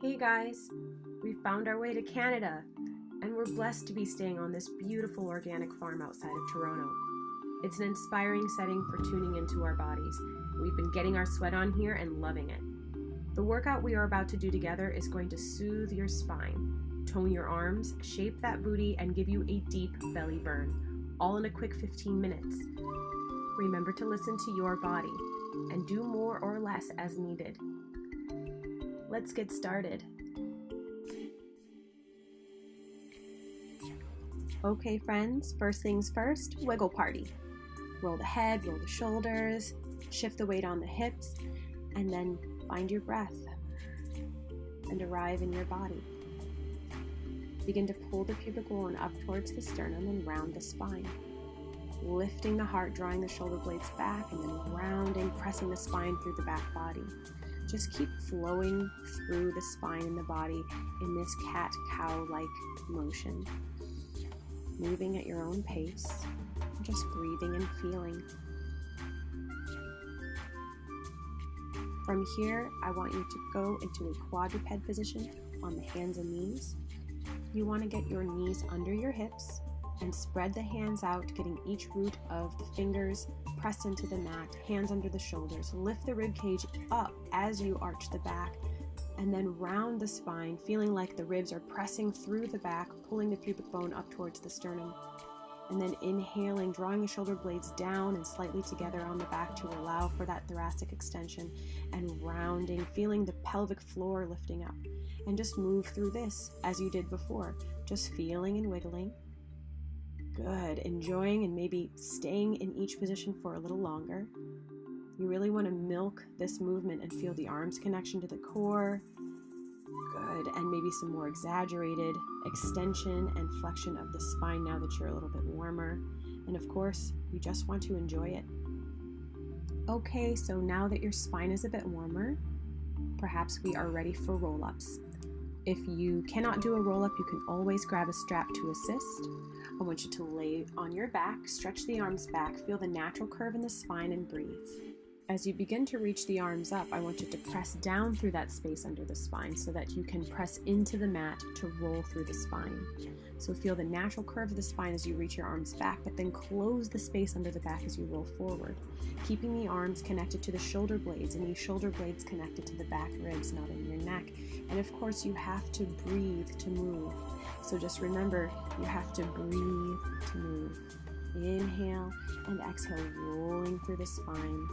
Hey guys, we found our way to Canada, and we're blessed to be staying on this beautiful organic farm outside of Toronto. It's an inspiring setting for tuning into our bodies. We've been getting our sweat on here and loving it. The workout we are about to do together is going to soothe your spine, tone your arms, shape that booty, and give you a deep belly burn, all in a quick 15 minutes. Remember to listen to your body and do more or less as needed. Let's get started. Okay friends, first things first, wiggle party. Roll the head, roll the shoulders, shift the weight on the hips, and then find your breath and arrive in your body. Begin to pull the pubic bone up towards the sternum and round the spine. Lifting the heart, drawing the shoulder blades back, and then rounding, pressing the spine through the back body. Just keep flowing through the spine and the body in this cat-cow-like motion. Moving at your own pace, just breathing and feeling. From here, I want you to go into a quadruped position on the hands and knees. You want to get your knees under your hips and spread the hands out, getting each root of the fingers pressed into the mat, hands under the shoulders. Lift the rib cage up as you arch the back, and then round the spine, feeling like the ribs are pressing through the back, pulling the pubic bone up towards the sternum. And then inhaling, drawing the shoulder blades down and slightly together on the back to allow for that thoracic extension, and rounding, feeling the pelvic floor lifting up. And just move through this as you did before, just feeling and wiggling. Good, enjoying and maybe staying in each position for a little longer. You really want to milk this movement and feel the arms connection to the core. Good, and maybe some more exaggerated extension and flexion of the spine now that you're a little bit warmer. And of course, you just want to enjoy it. Okay, so now that your spine is a bit warmer, perhaps we are ready for roll-ups. If you cannot do a roll-up, you can always grab a strap to assist. I want you to lay on your back, stretch the arms back, feel the natural curve in the spine, and breathe. As you begin to reach the arms up, I want you to press down through that space under the spine so that you can press into the mat to roll through the spine. So feel the natural curve of the spine as you reach your arms back, but then close the space under the back as you roll forward, keeping the arms connected to the shoulder blades and these shoulder blades connected to the back ribs, not in your neck. And of course, you have to breathe to move. So just remember, you have to breathe to move. Inhale and exhale, rolling through the spine,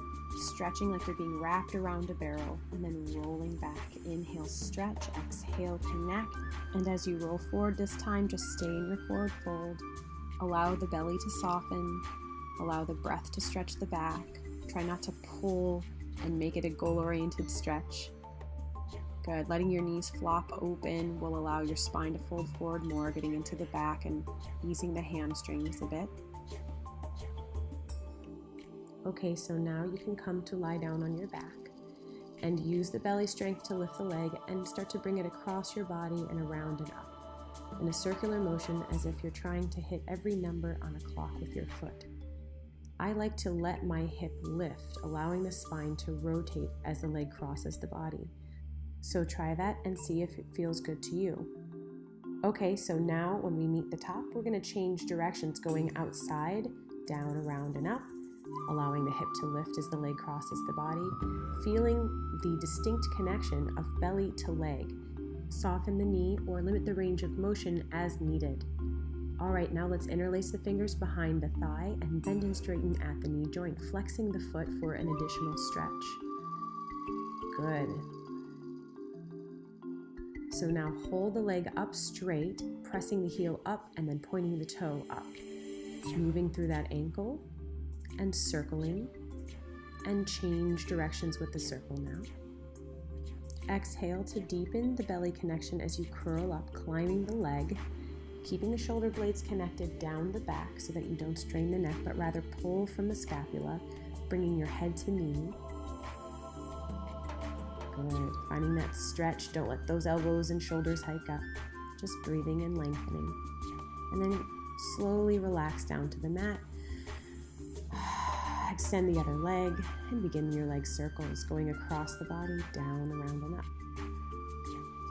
stretching like you're being wrapped around a barrel, and then rolling back. Inhale, stretch, exhale, connect. And as you roll forward this time, just stay in your forward fold. Allow the belly to soften. Allow the breath to stretch the back. Try not to pull and make it a goal-oriented stretch. Good. Letting your knees flop open will allow your spine to fold forward more, getting into the back and easing the hamstrings a bit. Okay, so now you can come to lie down on your back and use the belly strength to lift the leg and start to bring it across your body and around and up in a circular motion as if you're trying to hit every number on a clock with your foot. I like to let my hip lift, allowing the spine to rotate as the leg crosses the body. So try that and see if it feels good to you. Okay, so now when we meet the top, we're going to change directions, going outside, down, around, and up, allowing the hip to lift as the leg crosses the body, feeling the distinct connection of belly to leg. Soften the knee or limit the range of motion as needed. All right, now let's interlace the fingers behind the thigh and bend and straighten at the knee joint, flexing the foot for an additional stretch. Good. So now hold the leg up straight, pressing the heel up and then pointing the toe up. Moving through that ankle and circling, and change directions with the circle now. Exhale to deepen the belly connection as you curl up, climbing the leg, keeping the shoulder blades connected down the back so that you don't strain the neck, but rather pull from the scapula, bringing your head to knee. Good. Finding that stretch. Don't let those elbows and shoulders hike up. Just breathing and lengthening. And then slowly relax down to the mat. Extend the other leg and begin your leg circles, going across the body, down, around, and up.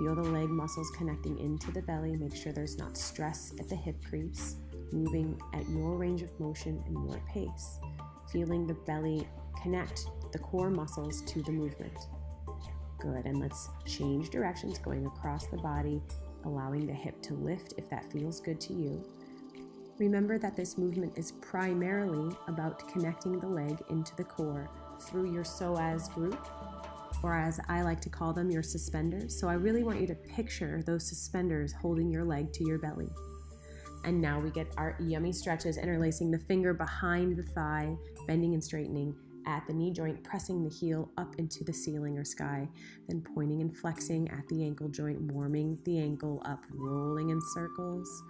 Feel the leg muscles connecting into the belly. Make sure there's not stress at the hip crease. Moving at your range of motion and your pace. Feeling the belly connect the core muscles to the movement. Good, and let's change directions, going across the body, allowing the hip to lift if that feels good to you. Remember that this movement is primarily about connecting the leg into the core through your psoas group, or as I like to call them, your suspenders. So I really want you to picture those suspenders holding your leg to your belly. And now we get our yummy stretches, interlacing the finger behind the thigh, bending and straightening at the knee joint, pressing the heel up into the ceiling or sky, then pointing and flexing at the ankle joint, warming the ankle up, rolling in circles.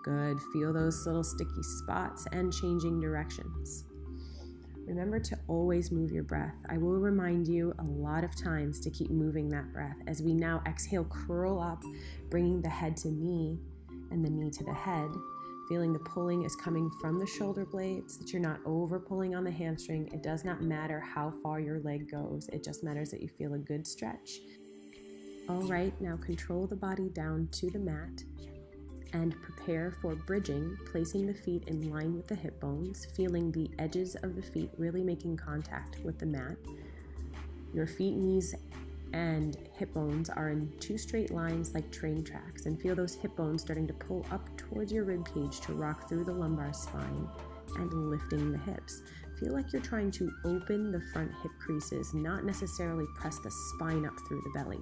Good, feel those little sticky spots and changing directions. Remember to always move your breath. I will remind you a lot of times to keep moving that breath as we now exhale, curl up, bringing the head to knee and the knee to the head. Feeling the pulling is coming from the shoulder blades, that you're not over pulling on the hamstring. It does not matter how far your leg goes. It just matters that you feel a good stretch. All right, now control the body down to the mat and prepare for bridging, placing the feet in line with the hip bones, feeling the edges of the feet really making contact with the mat. Your feet, knees, and hip bones are in two straight lines like train tracks, and feel those hip bones starting to pull up towards your rib cage to rock through the lumbar spine and lifting the hips. Feel like you're trying to open the front hip creases, not necessarily press the spine up through the belly.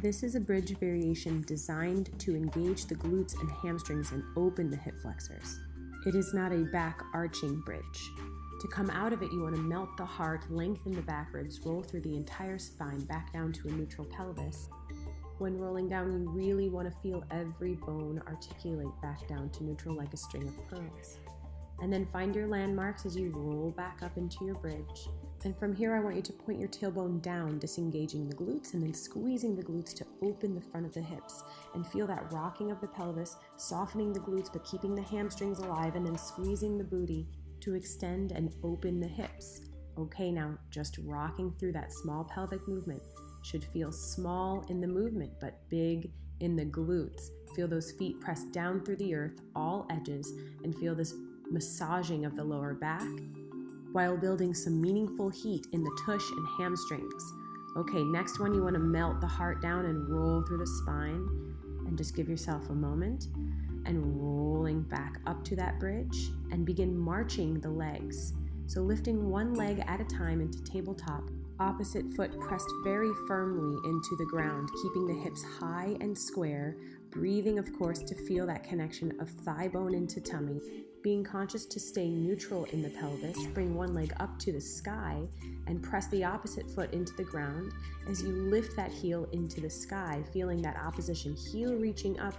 This is a bridge variation designed to engage the glutes and hamstrings and open the hip flexors. It is not a back arching bridge. To come out of it, you want to melt the heart, lengthen the back ribs, roll through the entire spine back down to a neutral pelvis. When rolling down, you really want to feel every bone articulate back down to neutral like a string of pearls. And then find your landmarks as you roll back up into your bridge. And from here, I want you to point your tailbone down, disengaging the glutes, and then squeezing the glutes to open the front of the hips. And feel that rocking of the pelvis, softening the glutes, but keeping the hamstrings alive, and then squeezing the booty to extend and open the hips. Okay, now just rocking through that small pelvic movement. Should feel small in the movement, but big in the glutes. Feel those feet press down through the earth, all edges, and feel this massaging of the lower back, while building some meaningful heat in the tush and hamstrings. Okay, next one, you want to melt the heart down and roll through the spine, and just give yourself a moment, and rolling back up to that bridge, and begin marching the legs. So lifting one leg at a time into tabletop, opposite foot pressed very firmly into the ground, keeping the hips high and square, breathing, of course, to feel that connection of thigh bone into tummy, being conscious to stay neutral in the pelvis. Bring one leg up to the sky and press the opposite foot into the ground as you lift that heel into the sky, feeling that opposition, heel reaching up,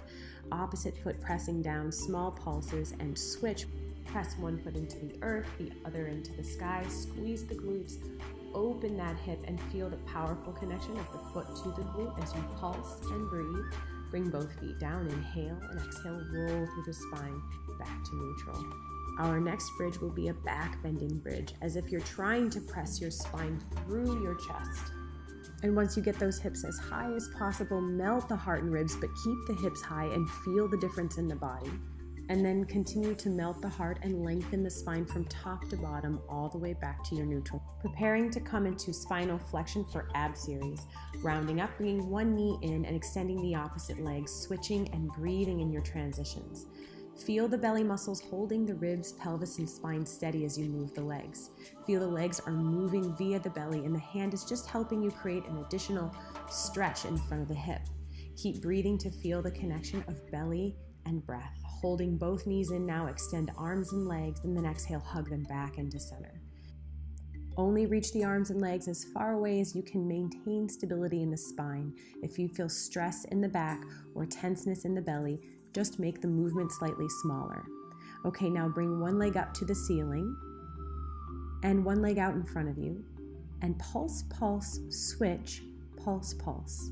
opposite foot pressing down, small pulses, and switch. Press one foot into the earth, the other into the sky, squeeze the glutes, open that hip, and feel the powerful connection of the foot to the glute as you pulse and breathe. Bring both feet down, inhale, and exhale, roll through the spine back to neutral. Our next bridge will be a back bending bridge, as if you're trying to press your spine through your chest. And once you get those hips as high as possible, melt the heart and ribs, but keep the hips high and feel the difference in the body. And then continue to melt the heart and lengthen the spine from top to bottom all the way back to your neutral. Preparing to come into spinal flexion for ab series. Rounding up, bringing one knee in and extending the opposite leg, switching and breathing in your transitions. Feel the belly muscles holding the ribs, pelvis, and spine steady as you move the legs. Feel the legs are moving via the belly, and the hand is just helping you create an additional stretch in front of the hip. Keep breathing to feel the connection of belly and breath. Holding both knees in now, extend arms and legs, and then exhale, hug them back into center. Only reach the arms and legs as far away as you can maintain stability in the spine. If you feel stress in the back or tenseness in the belly, just make the movement slightly smaller. Okay, now bring one leg up to the ceiling and one leg out in front of you, and pulse, pulse, switch, pulse, pulse.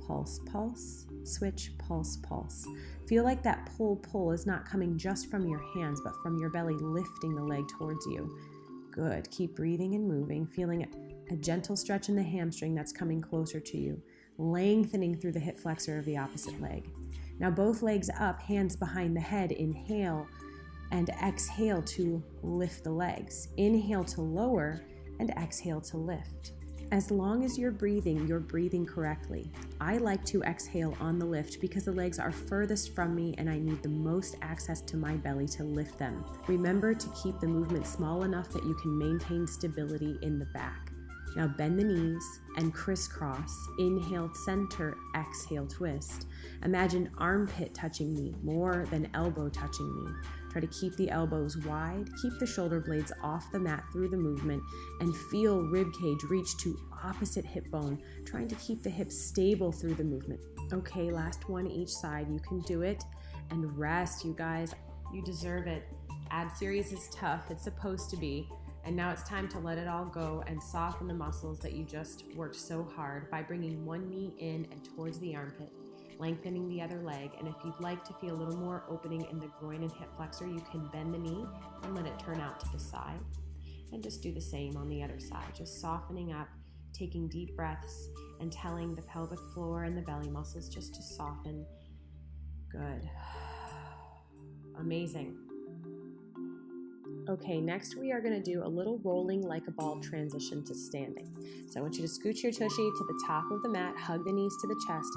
Pulse, pulse, switch, pulse, pulse. Feel like that pull is not coming just from your hands, but from your belly lifting the leg towards you. Good. Keep breathing and moving, feeling a gentle stretch in the hamstring that's coming closer to you. lengthening through the hip flexor of the opposite leg. Now both legs up, hands behind the head, inhale and exhale to lift the legs. Inhale to lower and exhale to lift. As long as you're breathing correctly. I like to exhale on the lift because the legs are furthest from me and I need the most access to my belly to lift them. Remember to keep the movement small enough that you can maintain stability in the back. Now bend the knees and crisscross. Inhale, center, exhale, twist. Imagine armpit touching me more than elbow touching me. Try to keep the elbows wide, keep the shoulder blades off the mat through the movement, and feel rib cage reach to opposite hip bone, trying to keep the hips stable through the movement. Okay, last one each side. You can do it. And rest, you guys. You deserve it. Ab series is tough. It's supposed to be. And now it's time to let it all go and soften the muscles that you just worked so hard by bringing one knee in and towards the armpit, lengthening the other leg. And if you'd like to feel a little more opening in the groin and hip flexor, you can bend the knee and let it turn out to the side. And just do the same on the other side, just softening up, taking deep breaths and telling the pelvic floor and the belly muscles just to soften. Good. Amazing. Okay, next we are going to do a little rolling like a ball transition to standing. So I want you to scoot your tushy to the top of the mat, hug the knees to the chest,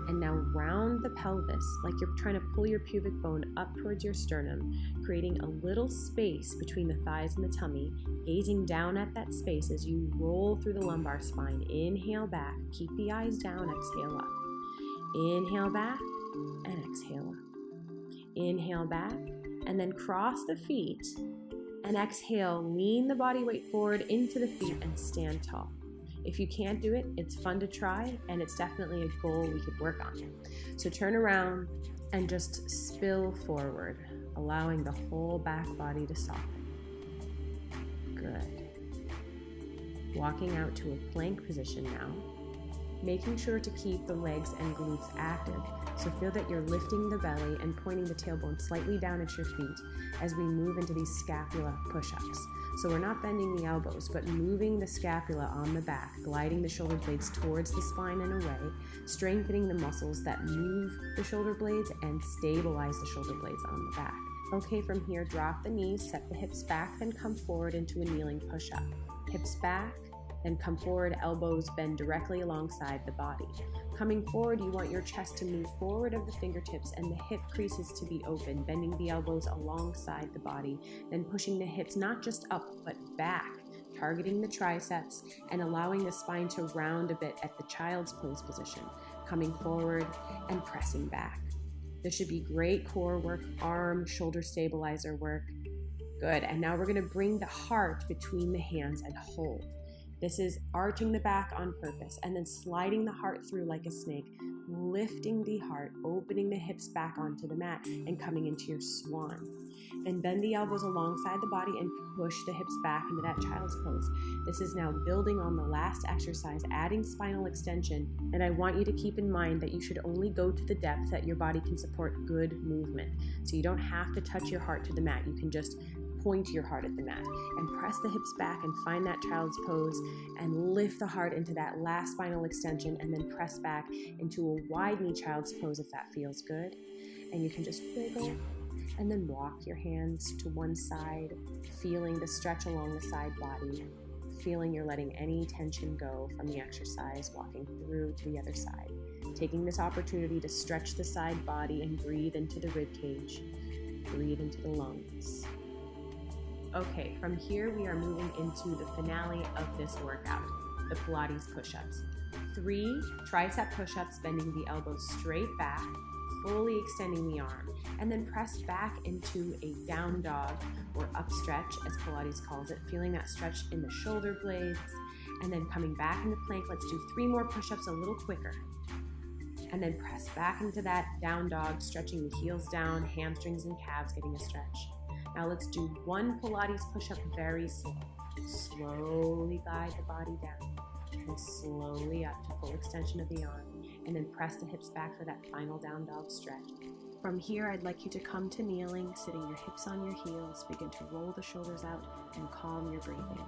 and now round the pelvis like you're trying to pull your pubic bone up towards your sternum, creating a little space between the thighs and the tummy, gazing down at that space as you roll through the lumbar spine. Inhale back, keep the eyes down, exhale up. Inhale back and exhale up. Inhale back and then cross the feet. And exhale, lean the body weight forward into the feet and stand tall. If you can't do it, it's fun to try, and it's definitely a goal we could work on. So turn around and just spill forward, allowing the whole back body to soften. Good. Walking out to a plank position now, making sure to keep the legs and glutes active. So feel that you're lifting the belly and pointing the tailbone slightly down at your feet as we move into these scapula push-ups. So we're not bending the elbows, but moving the scapula on the back, gliding the shoulder blades towards the spine and away, strengthening the muscles that move the shoulder blades and stabilize the shoulder blades on the back. Okay, from here, drop the knees, set the hips back, then come forward into a kneeling push-up. Hips back, then come forward, elbows bend directly alongside the body. Coming forward, you want your chest to move forward of the fingertips and the hip creases to be open, bending the elbows alongside the body, then pushing the hips not just up, but back, targeting the triceps and allowing the spine to round a bit at the child's pose position, coming forward and pressing back. This should be great core work, arm, shoulder stabilizer work. Good, and now we're gonna bring the heart between the hands and hold. This is arching the back on purpose and then sliding the heart through like a snake, lifting the heart, opening the hips back onto the mat and coming into your swan. Then bend the elbows alongside the body and push the hips back into that child's pose. This is now building on the last exercise, adding spinal extension. And I want you to keep in mind that you should only go to the depth that your body can support good movement. So you don't have to touch your heart to the mat. You can just point your heart at the mat and press the hips back and find that child's pose and lift the heart into that last spinal extension and then press back into a wide knee child's pose if that feels good. And you can just wiggle and then walk your hands to one side, feeling the stretch along the side body, feeling you're letting any tension go from the exercise, walking through to the other side, taking this opportunity to stretch the side body and breathe into the rib cage, breathe into the lungs. Okay, from here we are moving into the finale of this workout, the Pilates push-ups. 3 tricep push-ups, bending the elbows straight back, fully extending the arm, and then press back into a down dog or up stretch, as Pilates calls it, feeling that stretch in the shoulder blades, and then coming back into plank. Let's do 3 more push-ups a little quicker. And then press back into that down dog, stretching the heels down, hamstrings and calves getting a stretch. Now let's do 1 Pilates push-up very slow. Slowly guide the body down and slowly up to full extension of the arm, and then press the hips back for that final down dog stretch. From here, I'd like you to come to kneeling, sitting your hips on your heels, begin to roll the shoulders out and calm your breathing.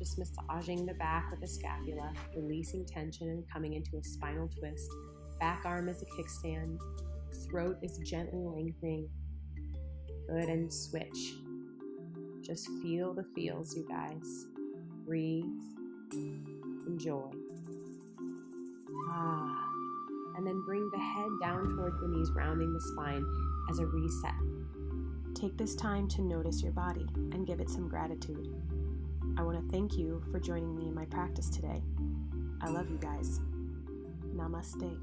just massaging the back with the scapula, releasing tension and coming into a spinal twist. Back arm is a kickstand. Throat is gently lengthening. Good, and switch. Just feel the feels, you guys. Breathe. Enjoy. And then bring the head down towards the knees, rounding the spine as a reset. Take this time to notice your body and give it some gratitude. I want to thank you for joining me in my practice today. I love you guys. Namaste.